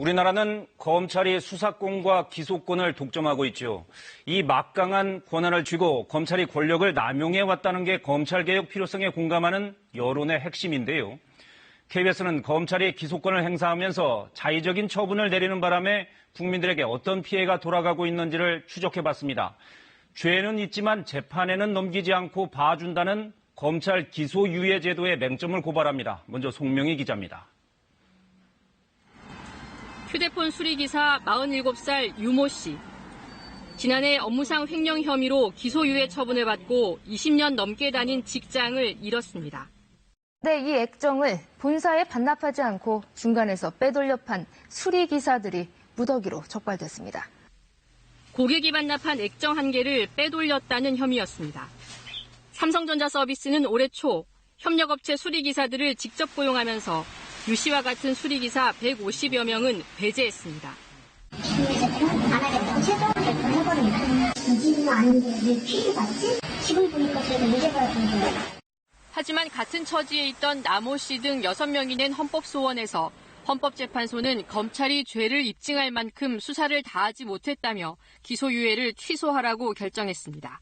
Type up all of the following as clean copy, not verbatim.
우리나라는 검찰이 수사권과 기소권을 독점하고 있죠. 이 막강한 권한을 쥐고 검찰이 권력을 남용해왔다는 게 검찰개혁 필요성에 공감하는 여론의 핵심인데요. KBS는 검찰이 기소권을 행사하면서 자의적인 처분을 내리는 바람에 국민들에게 어떤 피해가 돌아가고 있는지를 추적해봤습니다. 죄는 있지만 재판에는 넘기지 않고 봐준다는 검찰 기소유예 제도의 맹점을 고발합니다. 먼저 송명희 기자입니다. 휴대폰 수리기사 47살 유모 씨. 지난해 업무상 횡령 혐의로 기소유예 처분을 받고 20년 넘게 다닌 직장을 잃었습니다. 네, 이 액정을 본사에 반납하지 않고 중간에서 빼돌려 판 수리기사들이 무더기로 적발됐습니다. 고객이 반납한 액정 1개를 빼돌렸다는 혐의였습니다. 삼성전자 서비스는 올해 초 협력업체 수리기사들을 직접 고용하면서 유 씨와 같은 수리기사 150여 명은 배제했습니다. 안 하겠다고 최종 결정해버립니다. 이지는 아닌데 왜 피해를 받지? 지금 보니까 저희가 문제가 생겨요. 하지만 같은 처지에 있던 남호 씨 등 6명이 낸 헌법소원에서 헌법재판소는 검찰이 죄를 입증할 만큼 수사를 다하지 못했다며 기소유예를 취소하라고 결정했습니다.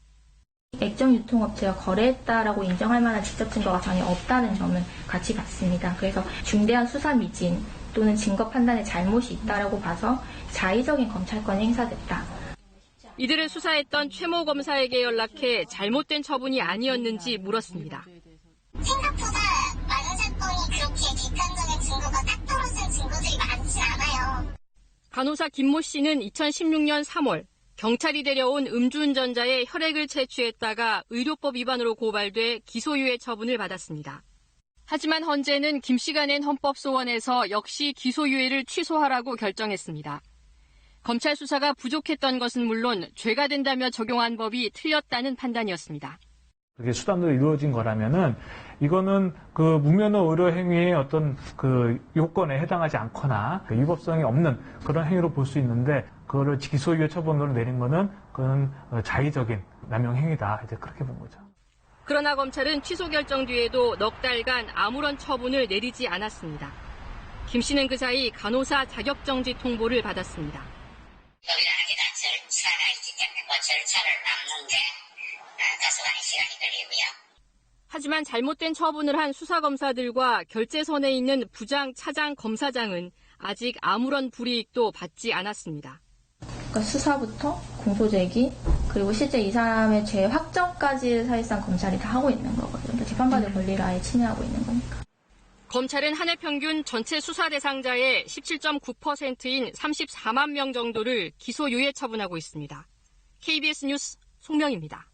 액정 유통업체와 거래했다라고 인정할 만한 직접 증거가 전혀 없다는 점을 같이 봤습니다. 그래서 중대한 수사 미진 또는 증거 판단에 잘못이 있다라고 봐서 자의적인 검찰권이 행사됐다. 이들을 수사했던 최모 검사에게 연락해 잘못된 처분이 아니었는지 물었습니다. 생각보다 많은 사건이 그렇게 객관적인 증거가 딱 떨어진 증거들이 많지 않아요. 간호사 김모 씨는 2016년 3월 경찰이 데려온 음주운전자의 혈액을 채취했다가 의료법 위반으로 고발돼 기소유예 처분을 받았습니다. 하지만 헌재는 김 씨가 낸 헌법소원에서 역시 기소유예를 취소하라고 결정했습니다. 검찰 수사가 부족했던 것은 물론 죄가 된다며 적용한 법이 틀렸다는 판단이었습니다. 그게 수단으로 이루어진 거라면은 이거는 그 무면허 의료 행위의 어떤 그 요건에 해당하지 않거나 그 위법성이 없는 그런 행위로 볼 수 있는데 그거를 기소유예 처분으로 내린 거는 그건 자의적인 남용 행위다. 이제 그렇게 본 거죠. 그러나 검찰은 취소 결정 뒤에도 넉 달간 아무런 처분을 내리지 않았습니다. 김 씨는 그 사이 간호사 자격정지 통보를 받았습니다. 법이라는 게 다 절차가 있기 때문에 그 절차를 밟는 게 다소간의 시간이 걸리고요. 하지만 잘못된 처분을 한 수사검사들과 결재선에 있는 부장, 차장, 검사장은 아직 아무런 불이익도 받지 않았습니다. 그러니까 수사부터 공소제기 그리고 실제 이 사람의 죄 확정까지 사실상 검찰이 다 하고 있는 거거든요. 그러니까 재판받을 권리를 아예 침해하고 있는 거니까. 검찰은 한 해 평균 전체 수사 대상자의 17.9%인 34만 명 정도를 기소유예 처분하고 있습니다. KBS 뉴스 송명희입니다.